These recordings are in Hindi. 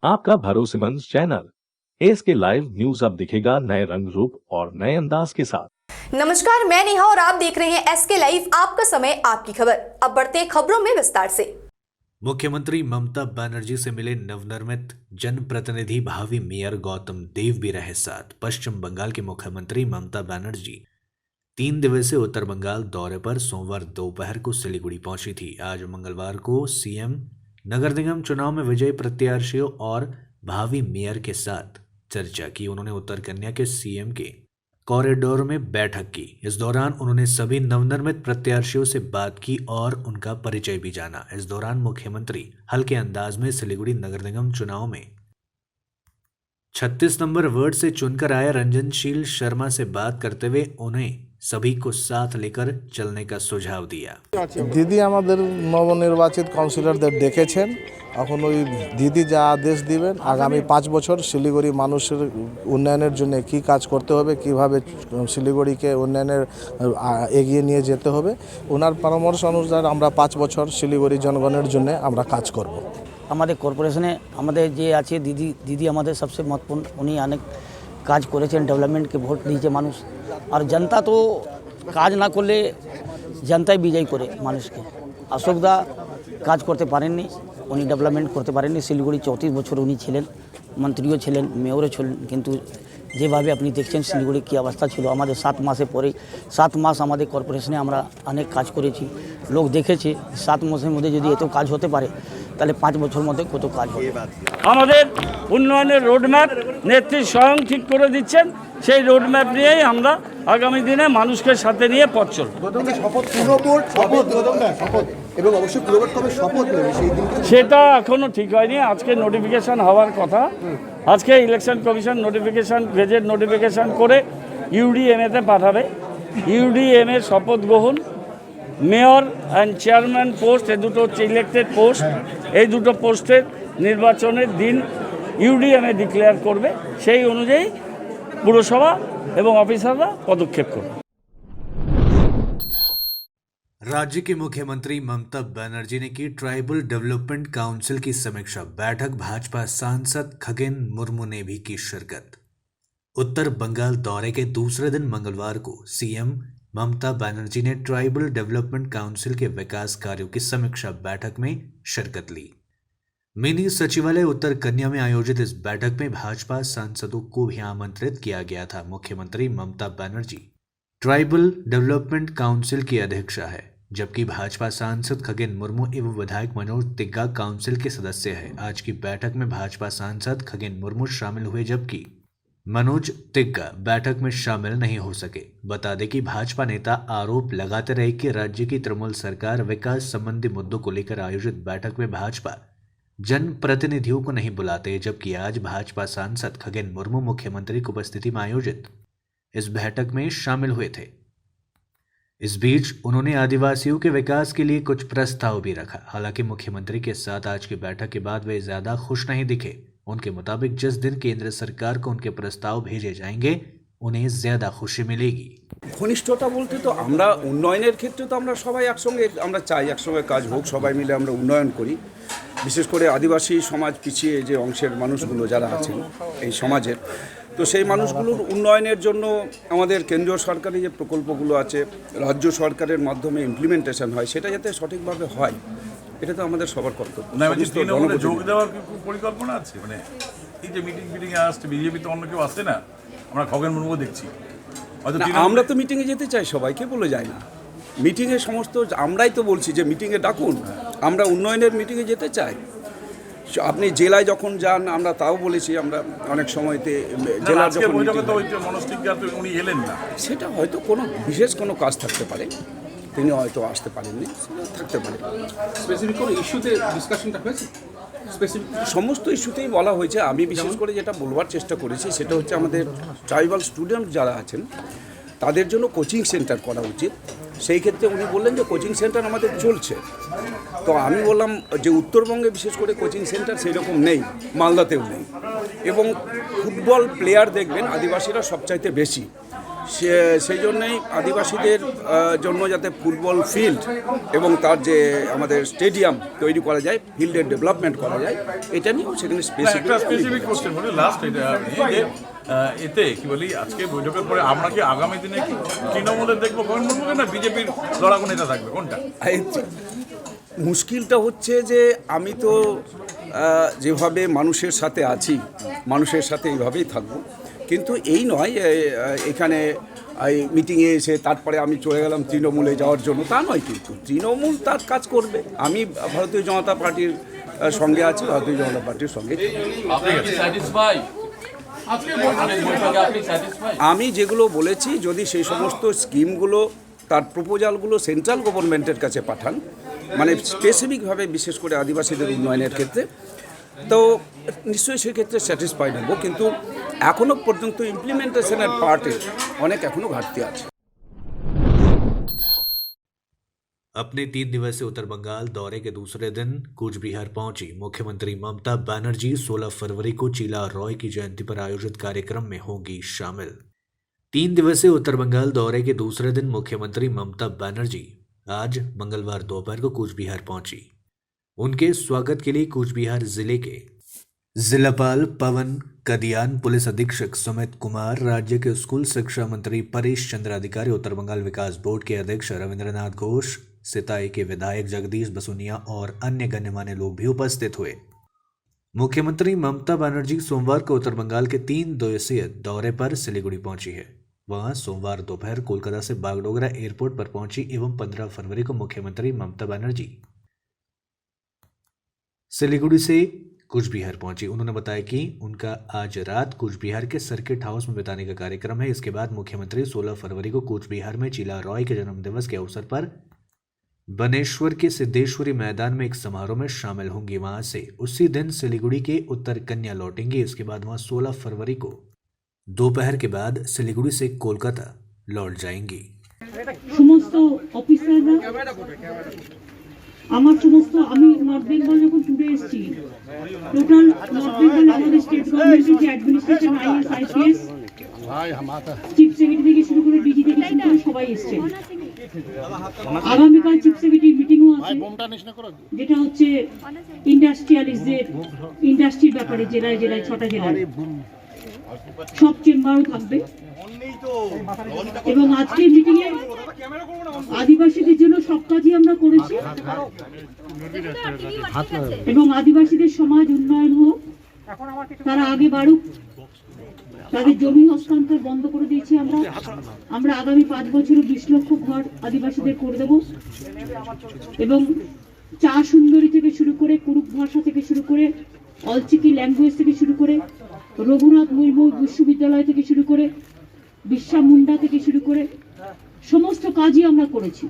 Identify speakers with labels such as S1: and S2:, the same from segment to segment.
S1: आपका भरोसेमंद चैनल एसके लाइव न्यूज अब दिखेगा नए रंग रूप और नए अंदाज के साथ।
S2: नमस्कार, मैं नेहा और आप देख रहे हैं एसके लाइव, आपका समय आपकी खबर। अब बढ़ते हैं खबरों में विस्तार से।
S3: मुख्यमंत्री ममता बनर्जी से मिले नवनिर्मित जनप्रतिनिधि भावी मेयर गौतम देव भी रहे साथ। पश्चिम बंगाल के मुख्यमंत्री ममता बनर्जी 3 दिवसीय उत्तर बंगाल दौरे पर सोमवार दोपहर को सिलीगुड़ी पहुंची थी। आज मंगलवार को सीएम नगर निगम चुनाव में विजयी प्रत्याशियों और भावी मेयर के साथ चर्चा की। उन्होंने उत्तर कन्या के सीएम के कॉरिडोर में बैठक की। इस दौरान उन्होंने सभी नवनिर्मित प्रत्याशियों से बात की और उनका परिचय भी जाना। इस दौरान मुख्यमंत्री हल्के अंदाज में सिलीगुड़ी नगर निगम चुनाव में 36 नंबर वार्ड से चुनकर आए रंजनशील शर्मा से बात करते हुए उन्हें सभी को साथ लेकर चलने का सुझाव दिया।
S4: दीदी আমাদের নবনির্বাচিত কাউন্সিলরদের ডেকেছেন। এখন ওই দিদি যা আদেশ দিবেন আগামী 5 বছর শিলিগুড়ি মানুষের উন্নয়নের জন্য কি কাজ করতে হবে, কিভাবে শিলিগুড়িকে উন্নয়নের এগিয়ে নিয়ে যেতে হবে, ওনার পরামর্শ অনুযায়ী আমরা 5 বছর শিলিগুড়ি জনগণের জন্য আমরা কাজ করব।
S5: আমাদের কর্পোরেশনে আমাদের যে আছে দিদি আমাদের সবচেয়ে महत्वपूर्ण, উনি অনেক কাজ করেছেন, ডেভেলপমেন্টকে ভোট দিয়েছে মানুষ। আর জনতা তো কাজ না করলে জনতাই বিজয়ী করে মানুষকে। অশোকদা কাজ করতে পারেননি, উনি ডেভেলপমেন্ট করতে পারেননি। শিলিগুড়ি 34 বছর উনি ছিলেন, মন্ত্রীও ছিলেন, মেয়রও ছিলেন, কিন্তু যেভাবে আপনি দেখছেন শিলিগুড়ি কী অবস্থা ছিল। আমাদের 7 মাসে পরে 7 মাস আমাদের কর্পোরেশনে আমরা অনেক কাজ করেছি, লোক দেখেছে। 7 মাসের মধ্যে যদি এত কাজ হতে পারে তাহলে 5 বছর মধ্যে কত কাজ হবে।
S6: আমাদের উন্নয়নের রোডম্যাপ নেত্রী স্বয়ং ঠিক করে দিচ্ছেন। সেই রোডম্যাপ নিয়েই আমরা আগামী দিনে মানুষকে সাথে নিয়ে পথ চলব। সেটা এখনো ঠিক হয়নি, আজকে নোটিফিকেশন হওয়ার কথা। আজকে election commission notification, gazette notification করে ইউডিএমএতে পাঠাবে। ইউডিএমএ শপথ গ্রহণ, মেয়র অ্যান্ড চেয়ারম্যান পোস্ট, এই দুটো হচ্ছে ইলেক্টেড পোস্ট। এই দুটো পোস্টের নির্বাচনের দিন ইউডিএমএ ডিক্লেয়ার করবে, সেই অনুযায়ী পুরসভা এবং অফিসাররা পদক্ষেপ করবে।
S3: राज्य के मुख्यमंत्री ममता बनर्जी ने की ट्राइबल डेवलपमेंट काउंसिल की समीक्षा बैठक। भाजपा सांसद खगेन मुर्मू ने भी की शिरकत। उत्तर बंगाल दौरे के दूसरे दिन मंगलवार को सीएम ममता बनर्जी ने ट्राइबल डेवलपमेंट काउंसिल के विकास कार्यों की समीक्षा बैठक में शिरकत ली। मिनी सचिवालय उत्तर कन्या में आयोजित इस बैठक में भाजपा सांसदों को भी आमंत्रित किया गया था। मुख्यमंत्री Mamata Banerjee tribal development council की अध्यक्षा है, जबकि भाजपा सांसद खगेन मुर्मू एवं विधायक मनोज तिग्गा काउंसिल के सदस्य हैं। आज की बैठक में भाजपा सांसद खगेन मुर्मू शामिल हुए, जबकि मनोज तिग्गा बैठक में शामिल नहीं हो सके। बता दें कि भाजपा नेता आरोप लगाते रहे कि राज्य की तृणमूल सरकार विकास संबंधी मुद्दों को लेकर आयोजित बैठक में भाजपा जनप्रतिनिधियों को नहीं बुलाते, जबकि आज भाजपा सांसद खगेन मुर्मू मुख्यमंत्री की उपस्थिति में आयोजित इस बैठक में शामिल हुए थे। इस बीच उन्होंने आदिवासियों के विकास के लिए कुछ प्रस्ताव भी रखा। हालांकि मुख्यमंत्री के साथ आज की बैठक के बाद वे ज्यादा खुश नहीं दिखे। उनके मुताबिक जिस दिन केंद्र सरकार को उनके प्रस्ताव भेजे जाएंगे उन्हें ज्यादा खुशी मिलेगी।
S7: ঘনিষ্ঠতা বলতে তো আমরা উন্নয়নের ক্ষেত্রে তো আমরা সবাই একসঙ্গে আমরা চাই একসঙ্গে কাজ হোক, সবাই মিলে আমরা উন্নয়ন করি। বিশেষ করে আদিবাসী সমাজ পিছিয়ে যে অংশের মানুষগুলো যারা আছেন এই সমাজের, তো সেই মানুষগুলোর উন্নয়নের জন্য আমাদের কেন্দ্রীয় সরকারি যে প্রকল্পগুলো আছে, রাজ্য সরকারের মাধ্যমে ইমপ্লিমেন্টেশন হয়, সেটা যাতে সঠিকভাবে হয়, এটা তো আমাদের সবার কর্তব্য।
S8: যোগ দেওয়ার পরিকল্পনা আছে, মানে এই যে মিটিংয়ে আসছে বিজেপি তো অন্য কেউ আসছে না, আমরা খগেন মুর্মুকে দেখছি।
S7: আমরা তো মিটিংয়ে যেতে চাই, সবাইকে বলে যায় না। মিটিংয়ে সমস্ত আমরাই তো বলছি যে মিটিংয়ে ডাকুন, আমরা উন্নয়নের মিটিংয়ে যেতে চাই। আপনি জেলায় যখন যান, আমরা তাও বলেছি, আমরা অনেক সময়তে জেলার যখন
S8: উনি এলেন না,
S7: সেটা হয়তো কোনো বিশেষ কোনো কাজ থাকতে পারে, তিনি হয়তো আসতে পারেননি, থাকতে পারে।
S9: স্পেসিফিক কোনো ইস্যুতে ডিসকাশনটা হয়েছে?
S7: সমস্ত ইস্যুতেই বলা হয়েছে। আমি বিশেষ করে যেটা বলবার চেষ্টা করেছি সেটা হচ্ছে আমাদের ট্রাইবাল স্টুডেন্ট যারা আছেন তাদের জন্য কোচিং সেন্টার করা উচিত। সেই ক্ষেত্রে উনি বললেন যে কোচিং সেন্টার আমাদের চলছে। তো আমি বললাম যে উত্তরবঙ্গে বিশেষ করে কোচিং সেন্টার সেই রকম নেই, মালদাতেও নেই। এবং ফুটবল প্লেয়ার দেখবেন আদিবাসীরা সবচাইতে বেশি, সেই জন্যই আদিবাসীদের জন্য যাতে ফুটবল ফিল্ড এবং তার যে আমাদের স্টেডিয়াম তৈরি করা যায়, ফিল্ডের ডেভেলপমেন্ট করা যায়, এটা নিয়েও সেখানে
S8: স্পেসিফিক কোশ্চেন বলি লাস্ট এটা যে এতে কি বলি আজকে বৈঠকের পরে আমরা কি আগামী দিনে কি তৃণমূলের দেখবো গভর্নমেন্টকে না বিজেপির লড়াকু নেতা থাকবে কোনটা?
S7: মুশকিলটা হচ্ছে যে আমি তো যেভাবে মানুষের সাথে আছি, মানুষের সাথে এইভাবেই থাকবো, কিন্তু এই নয় এখানে এই মিটিংয়ে এসে তারপরে আমি চলে গেলাম তৃণমূলে যাওয়ার জন্য, তা নয়। কিন্তু তৃণমূল তার কাজ করবে, আমি ভারতীয় জনতা পার্টির সঙ্গে আছি, ভারতীয় জনতা পার্টির সঙ্গে। আমি যেগুলো বলেছি যদি সেই সমস্ত স্কিমগুলো তার প্রপোজালগুলো সেন্ট্রাল গভর্নমেন্টের কাছে পাঠান, মানে স্পেসিফিকভাবে বিশেষ করে আদিবাসীদের উন্নয়নের ক্ষেত্রে, তো নিশ্চয়ই সেক্ষেত্রে স্যাটিসফাইড হব, কিন্তু এখনও পর্যন্ত ইমপ্লিমেন্টেশনের পার্টে অনেক এখনও ঘাটতি আছে।
S3: अपने 3 दिवसीय उत्तर बंगाल दौरे के दूसरे दिन कूच बिहार पहुंची मुख्यमंत्री ममता बनर्जी 16 फरवरी को चीला रॉय की जयंती पर आयोजित कार्यक्रम में होंगी शामिल। 3 दिवसीय उत्तर बंगाल दौरे के दूसरे दिन मुख्यमंत्री ममता बनर्जी आज मंगलवार दोपहर को कूच बिहार पहुंची। उनके स्वागत के लिए कूच बिहार जिले के जिलापाल पवन कदियान, पुलिस अधीक्षक सुमित कुमार, राज्य के स्कूल शिक्षा मंत्री परेश चंद्र अधिकारी, उत्तर बंगाल विकास बोर्ड के अध्यक्ष रविंद्रनाथ घोष, सिताई के विधायक जगदीश बसुनिया और अन्य गण्यमान्य लोग भी उपस्थित हुए। मुख्यमंत्री ममता बनर्जी सोमवार को उत्तर बंगाल के 3 दिवसीय दौरे पर सिलीगुड़ी पहुंची है। वहां सोमवार दोपहर कोलकाता से बागडोगरा एयरपोर्ट पर पहुंची एवं 15 फरवरी को मुख्यमंत्री ममता बनर्जी सिलीगुड़ी से कूच बिहार पहुंची। उन्होंने बताया कि उनका आज रात कूच बिहार के सर्किट हाउस में बिताने का कार्यक्रम है। इसके बाद मुख्यमंत्री 16 फरवरी को कूच बिहार में चीला रॉय के जन्मदिवस के अवसर पर बनेश्वर के सिद्धेश्वरी मैदान में एक समारोह में शामिल होंगी। वहां से उसी दिन सिलीगुड़ी के उत्तर कन्या लौटेंगे। इसके बाद वहां 16 फरवरी को दोपहर के बाद सिलीगुड़ी से कोलकाता लौट जाएंगी।
S10: समस्त অফিসাররা আমার সমস্ত আমি নর্থ বেঙ্গল যখন টুরে এসেছি, টোটাল নর্থ বেঙ্গল আমাদের স্টেট গভর্নমেন্টের যে administration is IPS chief secretary থেকে শুরু করে ডিজি থেকে শুরু করে সবাই এসছেন। আগামীকাল চিফ সেক্রেটারি মিটিংও আছে, যেটা হচ্ছে ইন্ডাস্ট্রিয়ালিস্টদের ইন্ডাস্ট্রির ব্যাপারে জেলায় জেলায় 6টা জেলায় সব চেম্বারও থাকবে। এবং আজকের মিটিংয়ে আদিবাসীদের জন্য সব কাজই আমরা করেছি এবং আদিবাসীদের সমাজ উন্নয়ন হোক, তারা আগে বাড়ুক, তাদের জমি হস্তান্তর বন্ধ করে দিয়েছি আমরা আগামী 5 বছরে 20 লক্ষ ঘর আদিবাসীদের করে দেব এবং চা সুন্দরী থেকে শুরু করে কুরুক ভাষা থেকে শুরু করে অলচিকি ল্যাঙ্গুয়েজ থেকে শুরু করে রঘুনাথ মুর্মু বিশ্ববিদ্যালয় থেকে শুরু করে বিশ্বা মুন্ডা থেকে শুরু করে সমস্ত কাজই আমরা করেছি।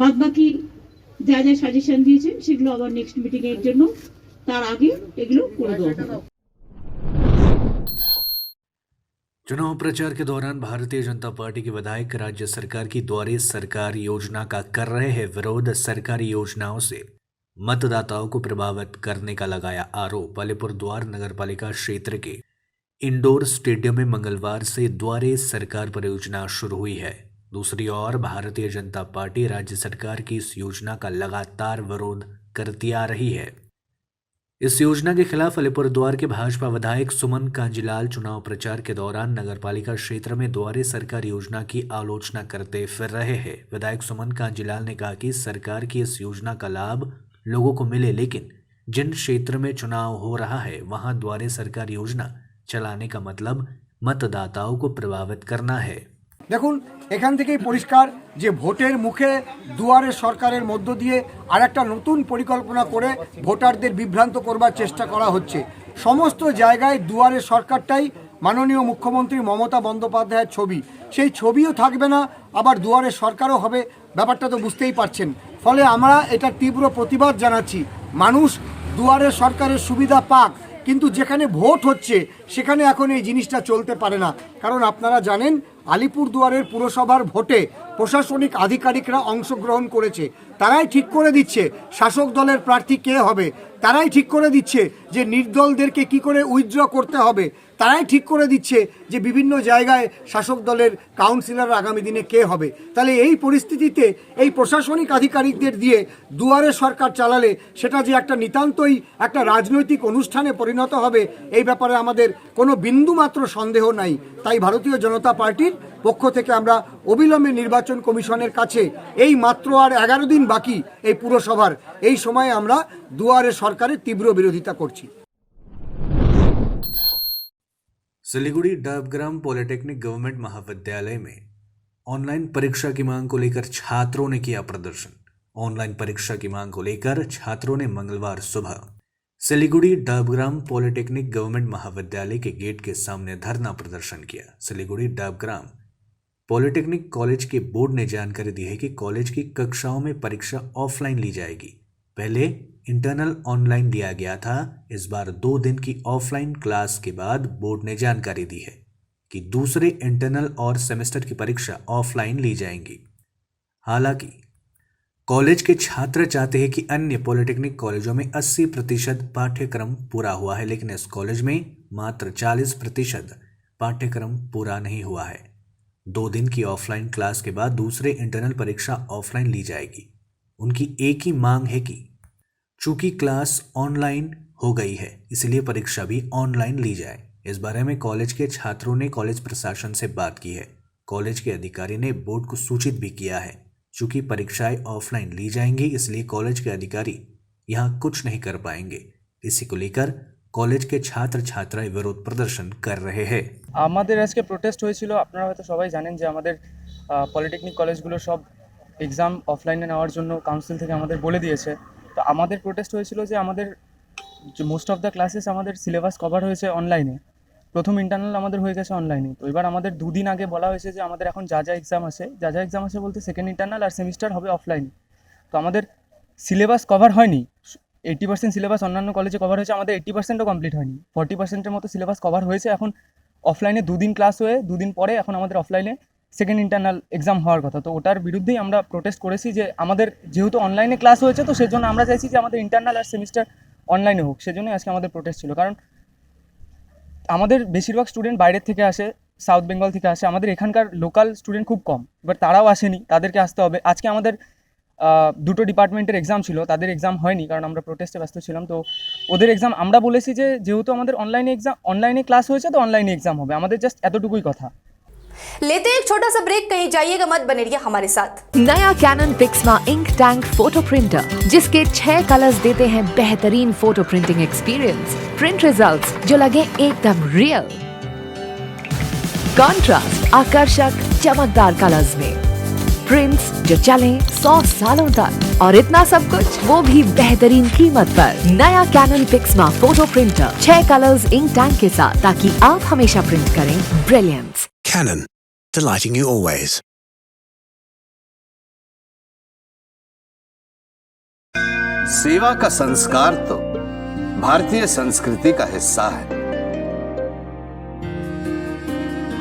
S10: বাদবাকি যা যা সাজেশন দিয়েছেন সেগুলো আবার নেক্সট মিটিং এর জন্য তার আগে এগুলো করে দেওয়া হবে।
S3: चुनाव प्रचार के दौरान भारतीय जनता पार्टी के विधायक राज्य सरकार की द्वारे सरकार योजना का कर रहे हैं विरोध। सरकारी योजनाओं से मतदाताओं को प्रभावित करने का लगाया आरोप। अलीपुर द्वार नगरपालिका क्षेत्र के इंडोर स्टेडियम में मंगलवार से द्वारे सरकार परियोजना शुरू हुई है। दूसरी ओर भारतीय जनता पार्टी राज्य सरकार की इस योजना का लगातार विरोध करती आ रही है। इस योजना के खिलाफ अलीपुर द्वार के भाजपा विधायक सुमन कांजीलाल चुनाव प्रचार के दौरान नगरपालिका क्षेत्र में द्वारे सरकार योजना की आलोचना करते फिर रहे हैं। विधायक सुमन कांजीलाल ने कहा कि सरकार की इस योजना का लाभ लोगों को मिले, लेकिन जिन क्षेत्र में चुनाव हो रहा है वहां द्वारे सरकार योजना चलाने का मतलब मतदाताओं को प्रभावित करना है।
S11: দেখুন এখান থেকেই পরিষ্কার যে ভোটের মুখে দুয়ারে সরকারের মধ্য দিয়ে আরেকটা নতুন পরিকল্পনা করে ভোটারদের বিভ্রান্ত করবার চেষ্টা করা হচ্ছে। সমস্ত জায়গায় দুয়ারে সরকারটাই মাননীয় মুখ্যমন্ত্রী মমতা বন্দ্যোপাধ্যায়ের ছবি, সেই ছবিও থাকবে না, আবার দুয়ারে সরকারও হবে, ব্যাপারটা তো বুঝতেই পারছেন। ফলে আমরা এটা তীব্র প্রতিবাদ জানাচ্ছি। মানুষ দুয়ারে সরকারের সুবিধা পাক, কিন্তু যেখানে ভোট হচ্ছে সেখানে এখন এই জিনিসটা চলতে পারে না। কারণ আপনারা জানেন আলিপুরদুয়ারের পুরসভার ভোটে প্রশাসনিক আধিকারিকরা অংশগ্রহণ করেছে, তারাই ঠিক করে দিচ্ছে শাসক দলের প্রার্থী কে হবে, তারাই ঠিক করে দিচ্ছে যে নির্দলদেরকে কি করে উইথড্র করতে হবে, তারাই ঠিক করে দিচ্ছে যে বিভিন্ন জায়গায় শাসক দলের কাউন্সিলর আগামী দিনে কে হবে। তাহলে এই পরিস্থিতিতে এই প্রশাসনিক আধিকারিকদের দিয়ে দুয়ারে সরকার চালালে সেটা যে একটা নিতান্তই একটা রাজনৈতিক অনুষ্ঠানে পরিণত হবে এই ব্যাপারে আমাদের কোনো বিন্দুমাত্র সন্দেহ নাই। তাই ভারতীয় জনতা পার্টির পক্ষ থেকে আমরা অবিলম্বে নির্বাচন কমিশনের কাছে এই মাত্র আর 11 দিন বাকি এই পুরসভার, এই সময়ে আমরা দুয়ারে সরকারের তীব্র বিরোধিতা করছি।
S3: सिलीगुड़ी डबग्राम पॉलिटेक्निक गवर्नमेंट महाविद्यालय में ऑनलाइन परीक्षा की मांग को लेकर छात्रों ने किया प्रदर्शन। ऑनलाइन परीक्षा की मांग को लेकर छात्रों ने मंगलवार सुबह सिलीगुड़ी डबग्राम पॉलिटेक्निक गवर्नमेंट महाविद्यालय के गेट के सामने धरना प्रदर्शन किया। सिलीगुड़ी डबग्राम पॉलिटेक्निक कॉलेज के बोर्ड ने जानकारी दी है कि कॉलेज की कक्षाओं में परीक्षा ऑफलाइन ली जाएगी। पहले इंटरनल ऑनलाइन लिया गया था। इस बार 2 दिन की ऑफलाइन क्लास के बाद बोर्ड ने जानकारी दी है कि दूसरे इंटरनल और सेमेस्टर की परीक्षा ऑफलाइन ली जाएंगी। हालांकि कॉलेज के छात्र चाहते हैं कि अन्य पॉलिटेक्निक कॉलेजों में 80% पाठ्यक्रम पूरा हुआ है, लेकिन इस कॉलेज में मात्र 40% पाठ्यक्रम पूरा नहीं हुआ है। 2 दिन की ऑफलाइन क्लास के बाद दूसरे इंटरनल परीक्षा ऑफलाइन ली जाएगी। उनकी एक ही मांग है कि चूंकि क्लास ऑनलाइन हो गई है इसलिए परीक्षा भी ऑनलाइन ली जाए। इस बारे में कॉलेज के छात्रों ने कॉलेज प्रशासन से बात की है। कॉलेज के अधिकारी ने बोर्ड को सूचित भी किया है। चूंकि परीक्षाएं ऑफलाइन ली जाएंगी इसलिए कॉलेज के अधिकारी यहाँ कुछ नहीं कर पाएंगे। इसी को लेकर कॉलेज के छात्र छात्राएं विरोध प्रदर्शन कर रहे हैं।
S12: আমাদের আজকে প্রোটেস্ট হয়েছিল, আপনারা হয়তো সবাই জানেন যে আমাদের পলিটেকনিক কলেজগুলো সব এক্সাম অফলাইনে নেওয়ার জন্য কাউন্সিল থেকে আমাদের বলে দিয়েছে। তো আমাদের প্রোটেস্ট হয়েছিল যে আমাদের যে মোস্ট অফ দ্য ক্লাসেস আমাদের সিলেবাস কভার হয়েছে অনলাইনে, প্রথম ইন্টারনাল আমাদের হয়ে গেছে অনলাইনে। তো এবার আমাদের 2 দিন আগে বলা হয়েছে যে আমাদের এখন যা যা এক্সাম আছে বলতে সেকেন্ড ইন্টারনাল আর সেমিস্টার হবে অফলাইনে। তো আমাদের সিলেবাস কভার হয়নি, 80% সিলেবাস অন্যান্য কলেজে কভার হয়েছে, আমাদের 80%ও কমপ্লিট হয়নি। 40%-এর মতো সিলেবাস কভার হয়েছে। এখন অফলাইনে 2 দিন ক্লাস হয়ে 2 দিন পরে এখন আমাদের অফলাইনে সেকেন্ড ইন্টারনাল এক্সাম হওয়ার কথা। তো ওটার বিরুদ্ধেই আমরা প্রোটেস্ট করেছি যে আমাদের যেহেতু অনলাইনে ক্লাস হয়েছে তো সেজন্য আমরা চাইছি যে আমাদের ইন্টারনাল আর সেমিস্টার অনলাইনে হোক। সেজন্যই আজকে আমাদের প্রোটেস্ট ছিল। কারণ আমাদের বেশিরভাগ স্টুডেন্ট বাইরের থেকে আসে, সাউথ বেঙ্গল থেকে আসে, আমাদের এখানকার লোকাল স্টুডেন্ট খুব কম। এবার তারাও আসেনি, তাদেরকে আসতে হবে। আজকে আমাদের 2টো ডিপার্টমেন্টের এক্সাম ছিল, তাদের এক্সাম হয়নি কারণ আমরা প্রোটেস্টে ব্যস্ত ছিলাম। তো ওদের এক্সাম আমরা বলেছি যে যেহেতু আমাদের অনলাইনে ক্লাস হয়েছে তো অনলাইনে এক্সাম হবে, আমাদের জাস্ট এতটুকুই কথা।
S2: लेते हैं एक छोटा सा ब्रेक, कहीं जाइएगा मत, बने रहिए हमारे साथ।
S13: नया Canon Pixma ink tank photo printer जिसके 6 कलर्स देते हैं बेहतरीन photo printing experience, print results जो लगे एकदम रियल, कॉन्ट्रास्ट आकर्षक चमकदार कलर्स में, प्रिंट्स जो चले 100 सालों तक, और इतना सब कुछ वो भी बेहतरीन कीमत पर। नया Canon Pixma photo printer 6 colours ink tank के साथ, ताकि आप हमेशा प्रिंट करें brilliance.
S14: Canon, delighting you always.
S15: सेवा का संस्कार तो भारतीय संस्कृति का हिस्सा है।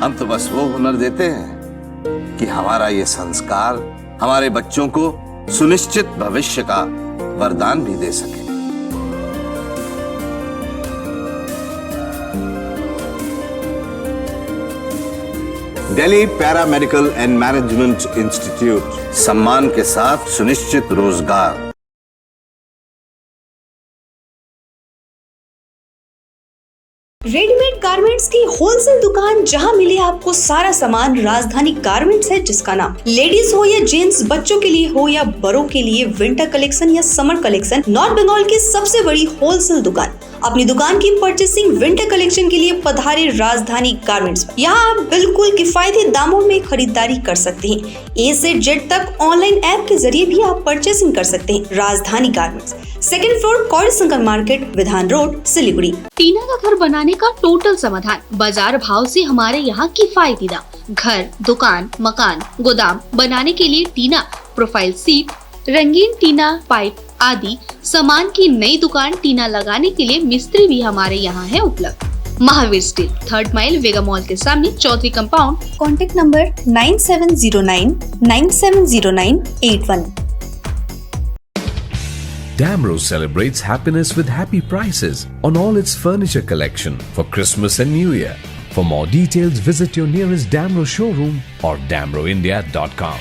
S15: हम तो बस वो हुनर देते हैं कि हमारा ये संस्कार हमारे बच्चों को सुनिश्चित भविष्य का वरदान भी दे सके। Delhi paramedical and management institute, सम्मान के साथ सुनिश्चित रोजगार।
S2: रेडीमेड गारमेंट्स की होलसेल दुकान, जहां मिले आपको सारा सामान। राजधानी गारमेंट्स है जिसका नाम। लेडीज हो या जेंट्स, बच्चों के लिए हो या बड़ों के लिए, विंटर कलेक्शन या समर कलेक्शन, नॉर्थ बंगाल की सबसे बड़ी होलसेल दुकान। अपनी दुकान की परचेसिंग विंटर कलेक्शन के लिए पधारे राजधानी गारमेंट्स। यहाँ आप बिल्कुल किफायती दामों में खरीदारी कर सकते हैं। A से Z तक ऑनलाइन ऐप के जरिए भी आप परचेसिंग कर सकते हैं। राजधानी गारमेंट्स, 2nd फ्लोर, कौड़ी शंकर मार्केट, विधान रोड, सिलीगुड़ी।
S16: टीना का घर बनाने का टोटल समाधान, बाजार भाव से हमारे यहाँ किफायती दाम। घर, दुकान, मकान, गोदाम बनाने के लिए टीना, प्रोफाइल सीट, रंगीन टीना, पाइप आदि सामान की नई दुकान। टीना लगाने के लिए मिस्त्री भी हमारे यहाँ है उपलब्ध। Mahavir steel, 3rd mile, Vega mall के सामने, Chaudhary compound.
S2: Contact number 9709970981।
S17: Damro celebrates happiness with happy prices on all its furniture collection for Christmas and New Year. For more details, visit your nearest Damro showroom or damroindia.com.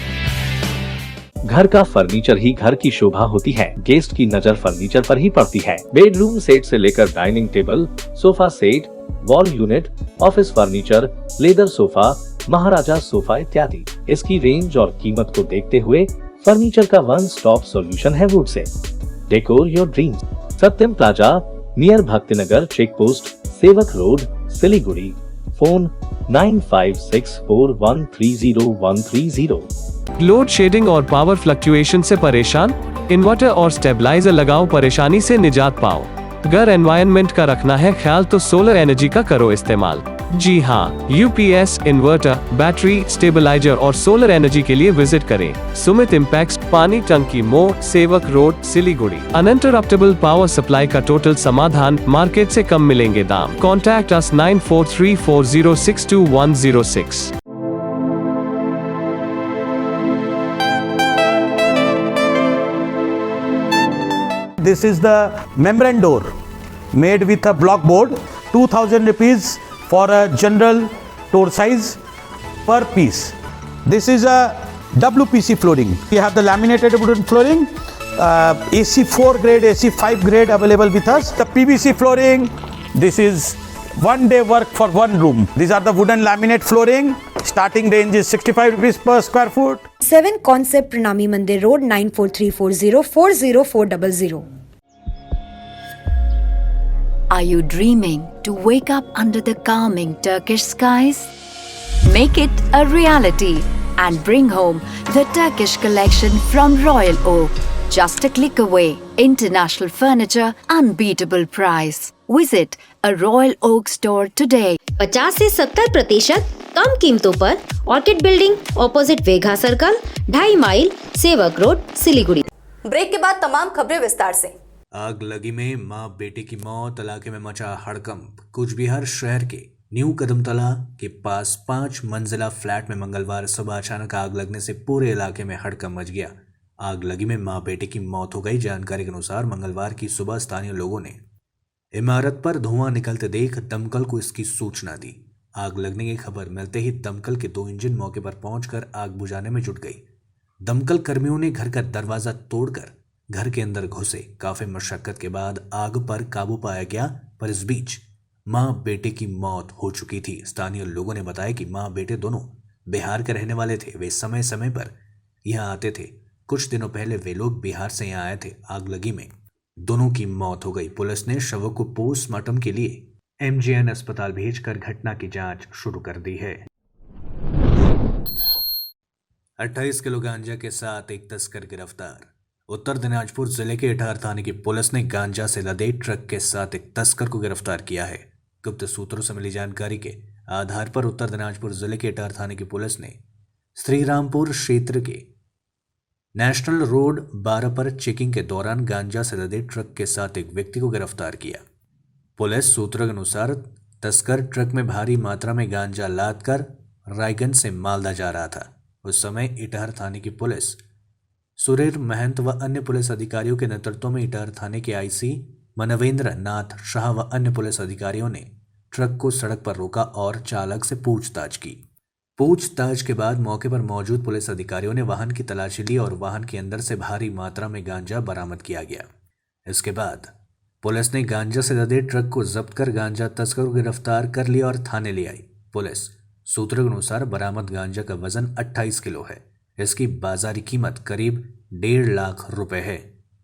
S1: घर का फर्नीचर ही घर की शोभा होती है। गेस्ट की नजर फर्नीचर पर ही पड़ती है। बेडरूम सेट से लेकर dining table, sofa set, wall unit, office furniture, leather sofa, Maharaja sofa इत्यादि। इसकी रेंज और कीमत को देखते हुए फर्नीचर का वन स्टॉप सॉल्यूशन है वुड से। Decor your dreams. Satyam plaza near Bhaktinagar check post, Sevoke road, Siliguri. Phone 9564130130।
S18: Load shedding और पावर फ्लक्चुएशन से परेशान? इन्वर्टर और स्टेबलाइजर लगाओ, परेशानी से निजात पाओ। घर एनवायरनमेंट का रखना है ख्याल तो सोलर एनर्जी का करो इस्तेमाल। जी हाँ, यूपीएस, इन्वर्टर, बैटरी, स्टेबलाइजर और सोलर एनर्जी के लिए विजिट करें सुमित इम्पैक्स, पानी टंकी मोड़, सेवक road, Siliguri. Uninterruptible power supply का टोटल समाधान, मार्केट से कम मिलेंगे दाम। Contact us 9434062106।
S19: This is the membrane door made with a block board, 2000 rupees for a general door size per piece. This is a WPC flooring. We have the laminated wooden flooring, AC4 grade, AC5 grade available with us. The PVC flooring, this is one day work for one room. These are the wooden laminate flooring. Starting range is 65 rupees per square foot.
S20: 7 Concept Pranami Mandir Road 9434040400.
S13: Are you dreaming to wake up under the calming Turkish skies? Make it a reality and bring home the Turkish collection from Royal Oak. Just a click away. International furniture, unbeatable price. Visit a Royal Oak store today.
S21: 50 से 70% कम कीमतों पर orchid building, opposite Vega circle, 2.5 mile, Sevoke road, Siliguri.
S2: Break के बाद तमाम खबरें विस्तार से।
S3: आग लगी में मां बेटे की मौत, इलाके में मचा हड़कंप। कूच बिहार शहर के न्यू कदमतला के पास 5 मंजिला फ्लैट में मंगलवार सुबह अचानक आग लगने से पूरे इलाके में हड़कंप मच गया। आग लगी में मां बेटे की मौत हो गई। जानकारी के अनुसार मंगलवार की सुबह स्थानीय लोगों ने इमारत पर धुआं निकलते देख दमकल को इसकी सूचना दी। आग लगने की खबर मिलते ही दमकल के 2 इंजन मौके पर पहुंचकर आग बुझाने में जुट गई। दमकल कर्मियों ने घर का दरवाजा तोड़कर घर के अंदर घुसे। काफी मशक्कत के बाद आग पर काबू पाया गया, पर इस बीच मां बेटे की मौत हो चुकी थी। स्थानीय लोगों ने बताया कि मां बेटे दोनों बिहार के रहने वाले थे। वे समय समय पर यहाँ आते थे। कुछ दिनों पहले वे लोग बिहार से यहाँ आए थे। आग लगी में दोनों की मौत हो गई। पुलिस ने शवों को पोस्टमार्टम के लिए MGN अस्पताल भेजकर घटना की जांच शुरू कर दी है। 28 किलो गांजा के साथ एक तस्कर गिरफ्तार। उत्तर दिनाजपुर जिले के इटार थाने की पुलिस ने गांजा से लदे ट्रक के साथ एक तस्कर को गिरफ्तार किया है। गुप्त सूत्रों से मिली जानकारी के आधार पर उत्तर दिनाजपुर जिले के इटार थाने की पुलिस ने श्रीरामपुर क्षेत्र के नेशनल रोड 12 पर चेकिंग के दौरान गांजा से लदे ट्रक के साथ एक व्यक्ति को गिरफ्तार किया। पुलिस सूत्रों के अनुसार तस्कर ट्रक में भारी मात्रा में गांजा लादकर रायगंज से मालदा जा रहा था। उस समय इटार थाने की पुलिस सुरेर महंत व अन्य पुलिस अधिकारियों के नेतृत्व में इटार थाने के IC मनवेंद्र नाथ शाह व अन्य पुलिस अधिकारियों ने ट्रक को सड़क पर रोका और चालक से पूछताछ की। पूछताछ के बाद मौके पर मौजूद पुलिस अधिकारियों ने वाहन की तलाशी ली और वाहन के अंदर से भारी मात्रा में गांजा बरामद किया गया। इसके बाद पुलिस ने गांजा से लदे ट्रक को जब्त कर गांजा तस्कर को गिरफ्तार कर लिया और थाने ले आई। पुलिस सूत्रों के अनुसार बरामद गांजा का वजन 28 किलो है। इसकी बाजारी कीमत करीब 1.5 लाख रुपए है।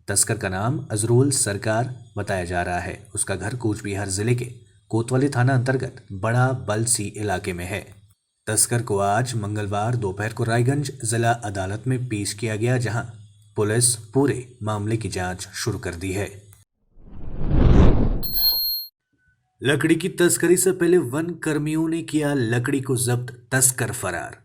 S3: तस्कर का नाम अजरुल सरकार बताया जा रहा है। उसका घर कूच बिहार जिले के कोतवाली थाना अंतर्गत बड़ा बलसी इलाके में है। तस्कर को आज मंगलवार दोपहर को रायगंज जिला अदालत में पेश किया गया, जहां पुलिस पूरे मामले की जांच शुरू कर दी है। लकड़ी की तस्करी से पहले वन कर्मियों ने किया लकड़ी को जब्त, तस्कर फरार।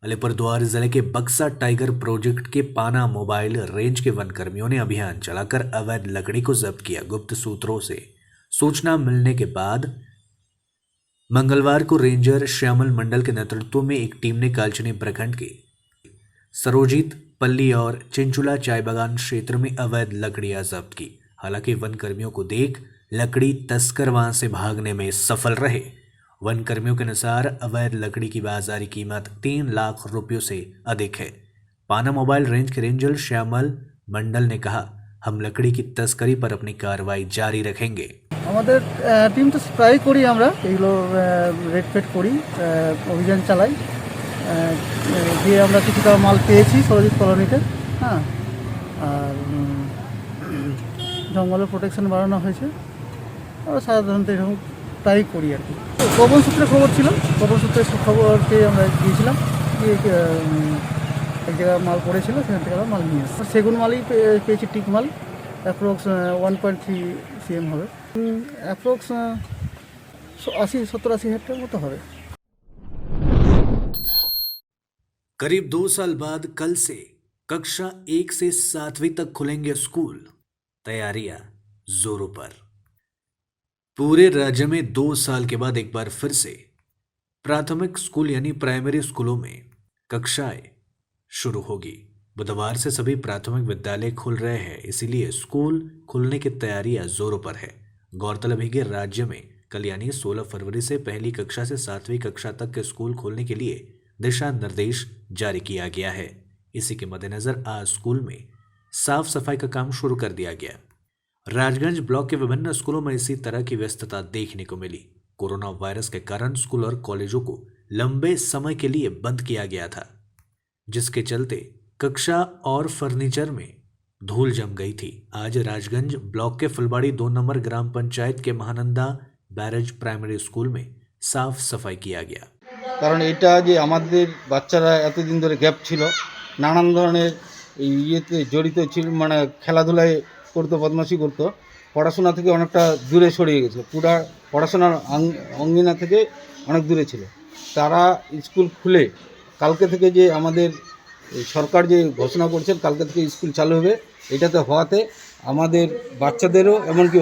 S3: अलीपुरद्वार जिले के बक्सा टाइगर प्रोजेक्ट के पाना मोबाइल रेंज के वन कर्मियों ने अभियान चलाकर अवैध लकड़ी को जब्त किया। गुप्त सूत्रों से सूचना मिलने के बाद मंगलवार को रेंजर श्यामल मंडल के नेतृत्व में एक टीम ने कालचनी प्रखंड के सरोजीत पल्ली और चिंचुला चाय बागान क्षेत्र में अवैध लकड़ियां जब्त की। हालांकि वन कर्मियों को देख लकड़ी तस्कर वहां से भागने में सफल रहे। वन कर्मियों के अनुसार अवैध लकड़ी की बाजारी कीमत 3 लाख रुपयों से अधिक है। पाना मोबाइल रेंज के रेंजर श्यामल मंडल ने कहा, हम लकड़ी की तस्करी पर अपनी कार्रवाई जारी रखेंगे।
S4: আমাদের টিম তো প্রায় করি, আমরা এগুলো রেড ফেড করি, অভিযান চালাই, দিয়ে আমরা কিছুটা মাল পেয়েছি সরজিৎ কলোনিতে। হ্যাঁ, আর জঙ্গলের প্রোটেকশন বাড়ানো হয়েছে। আমরা সাধারণত এরকম প্রায় করি আর কি। গোপন সূত্রে খবর ছিল, গোপন সূত্রে খবর পেয়ে আমরা গিয়েছিলাম, গিয়ে এক জায়গায় মাল পড়েছিল, সেখান থেকে আমরা মাল নিয়ে আসছি। সেগুন মালই পেয়েছি, টিক মাল, অ্যাপ্রক্স 1.3 cm হবে, অ্যাপ্রক্স 70-80 हेक्टेयर মতো হবে।
S3: करीब 2 साल बाद कल से कक्षा 1 से 7वीं तक खुलेंगे स्कूल, तैयारियां जोरों पर। पूरे राज्य में 2 साल के बाद एक बार फिर से प्राथमिक स्कूल यानी प्राइमरी स्कूलों में कक्षाएं शुरू होगी। बुधवार से सभी प्राथमिक विद्यालय खुल रहे हैं, इसीलिए स्कूल खुलने की तैयारियां जोरों पर है। गौरतलब है कि राज्य में कल यानी 16 फरवरी से पहली कक्षा से 7वीं कक्षा तक के स्कूल खोलने के लिए दिशा निर्देश जारी किया गया है। इसी के मद्देनजर आज स्कूल में साफ सफाई का काम शुरू कर दिया गया। राजगंज ब्लॉक के विभिन्न स्कूलों में इसी तरह की व्यस्तता देखने को मिली। कोरोना वायरस के कारण स्कूल और कॉलेजों को लंबे समय के लिए बंद किया गया था, जिसके चलते कक्षा और फर्नीचर में धूल जम गई थी। आज राजगंज ब्लॉक के फुलबाड़ी 2 नंबर ग्राम पंचायत के महानंदा बैरेज प्राइमरी स्कूल में साफ सफाई किया गया।
S22: কারণ এটা যে আমাদের বাচ্চারা এতদিন ধরে গ্যাপ ছিল, নানান ধরনের ইয়েতে জড়িত ছিল, মানে খেলাধুলায় করতো, বদমাশি করতো, পড়াশোনা থেকে অনেকটা দূরে সরিয়ে গেছিলো, পুরা পড়াশোনার অঙ্গিনা থেকে অনেক দূরে ছিল। তারা স্কুল খুলে কালকে থেকে যে আমাদের সরকার যে ঘোষণা করছেন কালকে থেকে স্কুল চালু হবে, এটাতে হওয়াতে আমাদের বাচ্চাদেরও এমনকি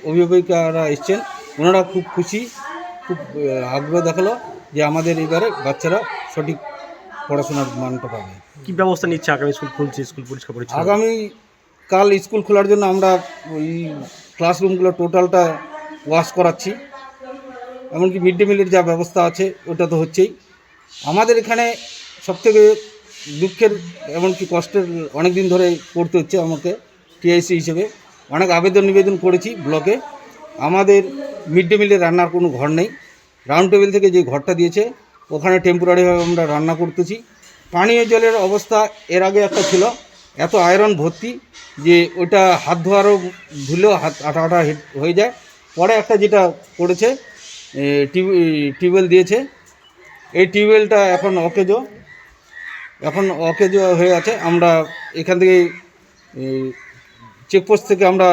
S22: অভিভাবকরা এসছেন, ওনারা খুব খুশি, খুব আগ্রহ দেখালো যে আমাদের এবারে বাচ্চারা সঠিক পড়াশোনার মানটা পাবে।
S23: কি ব্যবস্থা নিচ্ছে? আগামী স্কুল খুলছে, স্কুল পরিষ্কার পরিচ্ছন্ন,
S22: আগামী কাল স্কুল খোলার জন্য আমরা ওই ক্লাসরুমগুলো টোটালটা ওয়াশ করাচ্ছি, এমনকি মিড ডে মিলের যা ব্যবস্থা আছে ওটা তো হচ্ছেই। আমাদের এখানে সবথেকে দুঃখের এমনকি কষ্টের অনেক দিন ধরে করতে হচ্ছে আমাকে, টিআইসি হিসেবে অনেক আবেদন নিবেদন করেছি ব্লকে। আমাদের মিড ডে মিলের রান্নার কোনো ঘর নেই। রাউন্ড টেবিল থেকে যে ঘরটা দিয়েছে ওখানে টেম্পোরারিভাবে আমরা রান্না করতেছি। পানীয় জলের অবস্থা এর আগে একটা ছিল, এত আয়রন ভর্তি যে ওটা হাত ধোয়ারও ধুলেও হাত আটা আটা হয়ে যায়। পরে একটা যেটা করেছে টিউবওয়েল দিয়েছে, এই টিউবওয়েলটা এখন অকেজ হয়ে আছে। আমরা এখান থেকে চেকপোস্ট থেকে আমরা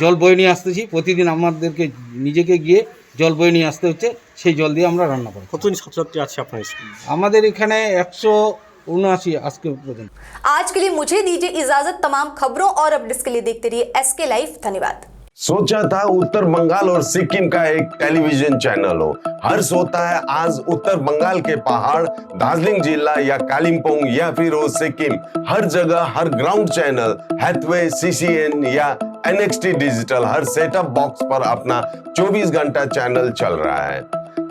S22: জল বয়ে নিয়ে আসতেছি, প্রতিদিন আমাদেরকে নিজেকে গিয়ে জল বয়ে নিয়ে আসতে হচ্ছে, সেই জল দিয়ে আমরা রান্না করি।
S23: কতজন ছাত্রছাত্রী আছে আপনার স্কুলে?
S22: আমাদের এখানে 179 আজকে পর্যন্ত।
S24: आज के लिए मुझे दीजिए इजाजत। तमाम खबरों और अपडेट्स के लिए देखते रहिए SK लाइव। धन्यवाद।
S25: सोचा था उत्तर बंगाल और सिक्किम का एक टेलीविजन चैनल हो। हर्ष होता है आज उत्तर बंगाल के पहाड़, दार्जिलिंग जिला या कालिम्पोंग या फिर हो सिक्किम, हर जगह हर ग्राउंड चैनल हैथवे, CCN या NXT डिजिटल हर सेटअप बॉक्स पर अपना 24 घंटा चैनल चल रहा है।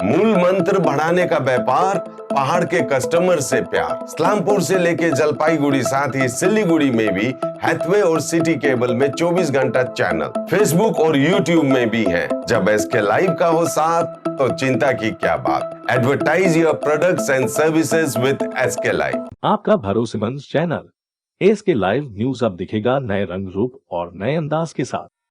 S25: मूल मंत्र बढ़ाने का व्यापार, पहाड़ के कस्टमर से प्यार। इस्लामपुर से लेके जलपाईगुड़ी साथ ही सिलीगुड़ी में भी हैथवे और सिटी केबल में 24 घंटा चैनल, फेसबुक और YouTube में भी है। जब SK लाइव का हो साथ तो चिंता की क्या बात। Advertise your products and services with SK live.
S1: आपका भरोसेमंद चैनल SK लाइव न्यूज अब दिखेगा नए रंग रूप और नए अंदाज के साथ।